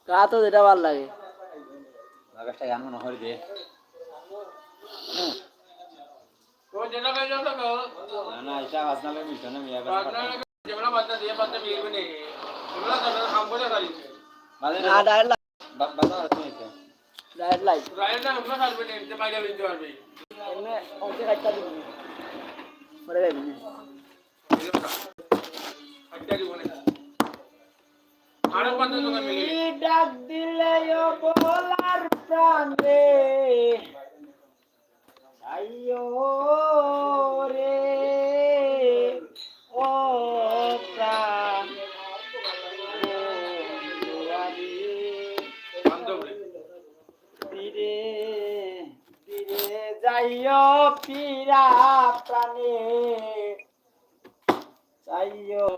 কা তো যেটা ভালো লাগে লাগাসটা গান মনে হয় দে তো যেটা কাজ করতে না না এটা বাজনা লাগে মিশন না মিয়া বাজনা যেগুলো বাজনা দিয়ে বাজনা বিয়ে বনে এগুলো তো কাম করে খালি বাজে না ডাইরেক্ট বাজনা আছে এটা ডাইরেক্ট লাইট রাইল না উঠে খাবে না এতে বাইরে দিতে পারবে এমনি অঙ্কে কাটটা দিবি মরে যাবি না আচ্ছা দিব না আরো কত দোকান মিলে ডাক দিলে ও বলার প্রাণে আইয়ো রে ও প্রাণ ধীরে ধীরে যাইও ফিরা প্রাণে চাইও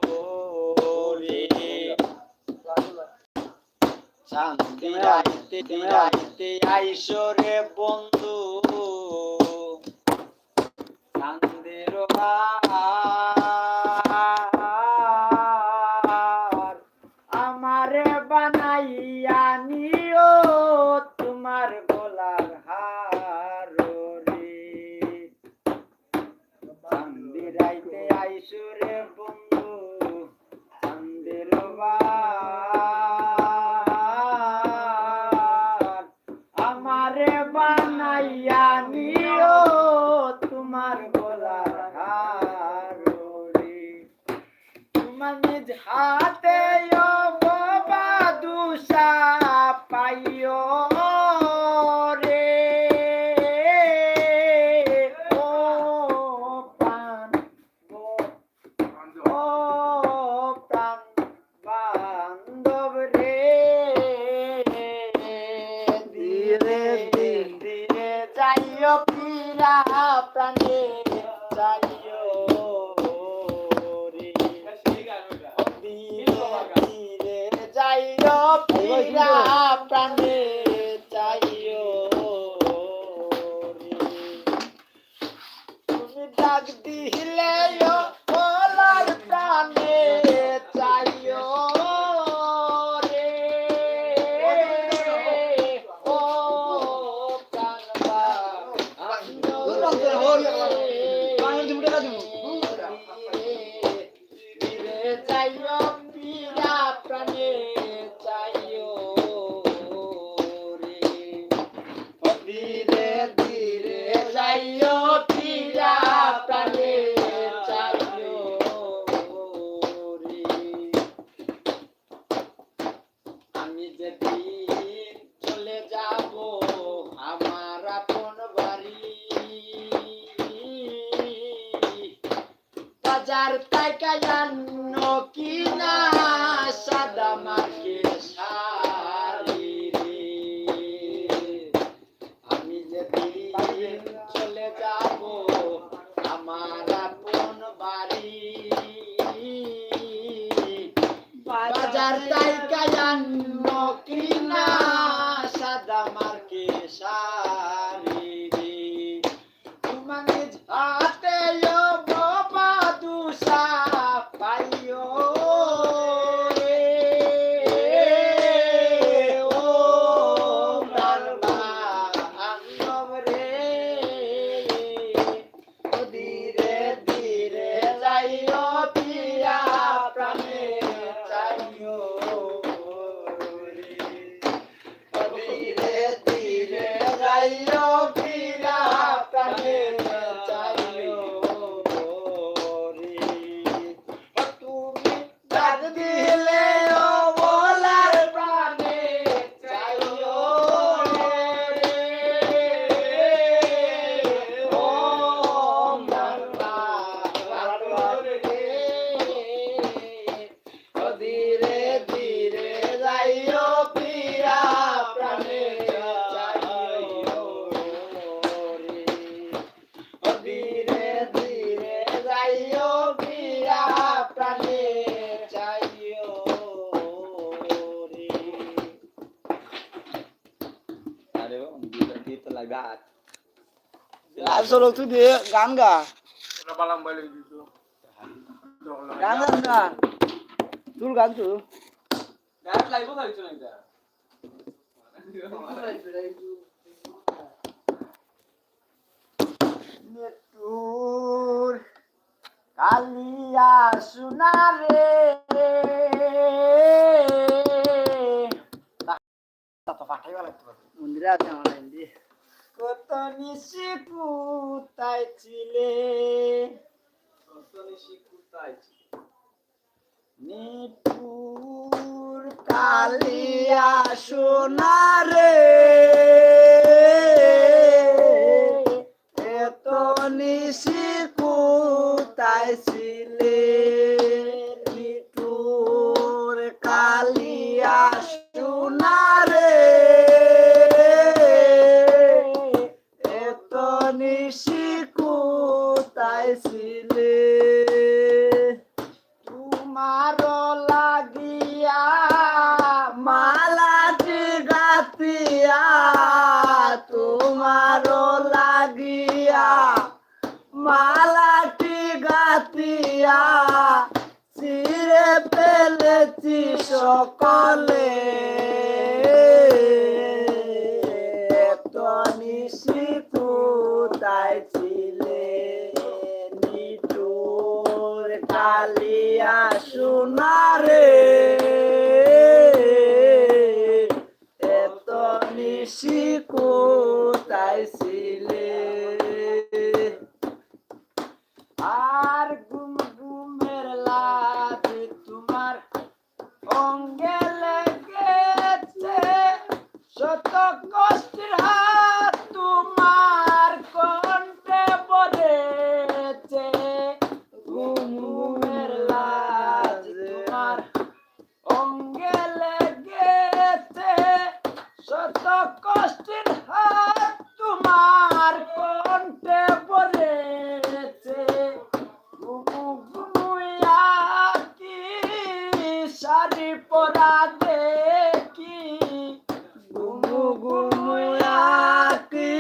রে শান্তি রাইতে আইসো রে বন্ধু চাঁদের হার আমারে বানাইয়া নিও তোমার গলার হার রে চাঁদি রাইতে আইসো রে বন্ধু চাঁদের হার আমারে বানাইয়া নিও তোমার গলার হার রে তোমার নিজ হাতে বাবা দুসা পাইও রে ও প্রাণ ও প্রাণ বান্ধব রে ধীরে ধীরে যাইও ফিরা প্রাণে যাইও রে ধীরে ধীরে যাইও ফিরা প্রাণে যাইও রে তুমি ডাক দিলে বলার প্রাণে চাইও রে ও প্রাণ ধীরে যাইও পিরা প্রাণে চাইও রে ধীরে ধীরে যাইও পিরা প্রাণে চাইও রে আমি যেদিন চলে যাব আমার আপন বাড়ি বাজার তাইকা জানো কিনা সাদা মাকে শাড়ি রে আমি যেদিন চলে যাব আমার আপন বাড়ি বাজার তাইকা জানো কিনা সাদা মাকে শাড়ি রে তোমার নিজ হাতে বাবা দুসা পাইও রে ও প্রাণ বান্ধব রে ধীরে ধীরে যাইও পিয়া প্রাণে চাইও রে ধীরে ধীরে যাইও আরে দিয়ে তো লাগবে আর আর চলো তুই দিয়ে গান গা ওটা বালাম বাইলে দিত গান গান না তোর গান তো গান লাইভ লাগছো না এটা নেটুর কালিয়া সোনারে মন্দিরে আছে আমার হিন্দি কত নিশি কুতাই ছিলে নিপুর কালিয়া সোনারে এত নিশি কোথায় ছিলে নিটুর কালিয়া সোনারে এত নিশি কোথায় ছিলে তোমার লাগিয়া মালাটি গাতিয়া তোমার লাগিয়া মালাটি গাতিয়া চিরে ফেলেছি সকলে নিশি কোথায় ছিলে নিটুর কালিয়া সোনারে এত নিশি কোথায় ছিলে আর গুম গুমের লাজ তোমার অঙ্গে লেগেছে শত কষ্টের হাত তোমার কণ্ঠে পড়েছে গুম গুমের লাজ তোমার অঙ্গে লেগেছে শত কষ্টের হাত তোমার কণ্ঠে পড়েছে গুমু গুমুয়া কি শাড়ি পরা দেখি গুমু গুমুয়া কি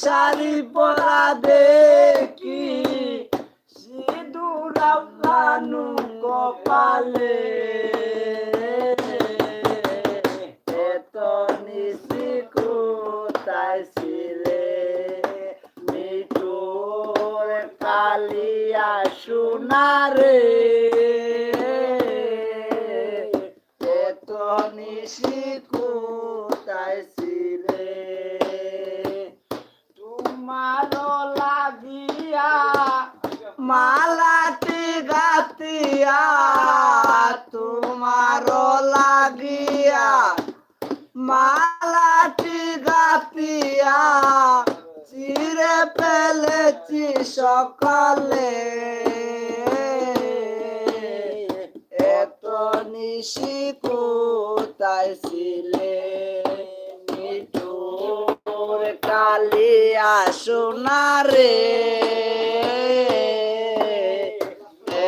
শাড়ি পরা দেখি সিঁদুরাও লানু কপালে এত নিশি কোথায় ছিলে নিটুর কালিয়া সোনারে এত নিশি কোথায় ছিলে তোমার লাগিয়া মালাটি গাতিয়া তোমার লাগিয়া মালাটি গাতিয়া চিরে ফেলেছি সকালে এত নিশি কোথায় ছিলে নিটুর কালিয়া সোনারে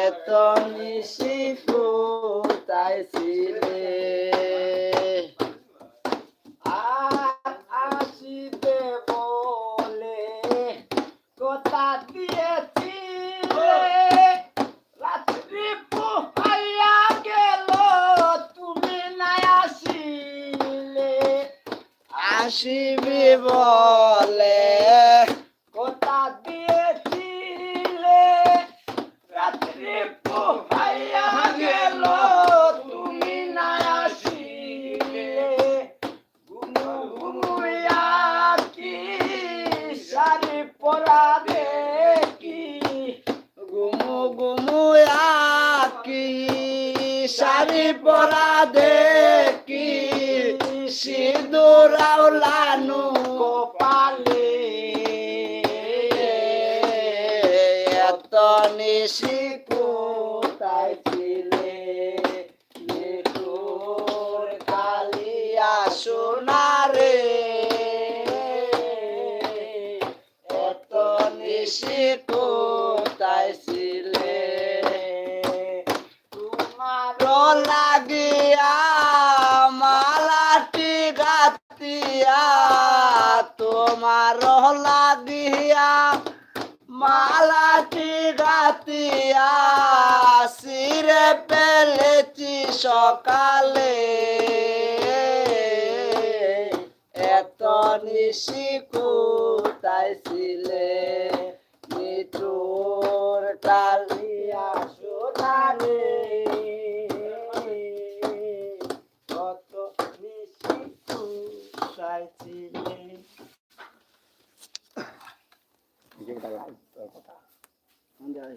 এত নিশি কোথায় ছিলে আর আসিতে বলে কথা দিয়েছিলে রাত্রি পোহাইয়া গেল তুমি নাই আসিলে আসিবি বলে কথা দিয়েছিলে রাত্রি পোহাইয়া গেল তুমি নাই আসিলে গুমু গুমুয়া কি শাড়ি পরা দেখি গুমু গুমুয়া কি শাড়ি পরা দেখি সিঁদুরাও লানু কপালে এত নিশি কোথায় ছিলে নিটুর কালিয়া সোনারে এত নিশি কোথায় ছিলে তোমার লাগিয়া মালাটি গাতিয়া তোমার লাগিয়া মালাটি গাতিয়া সিরে পেলেছি সকালে এত নিশি কোথায় ছিলে নিঠুর কালিয়া সোনারে কত নিশি কোথায় ছিলে আমি যাই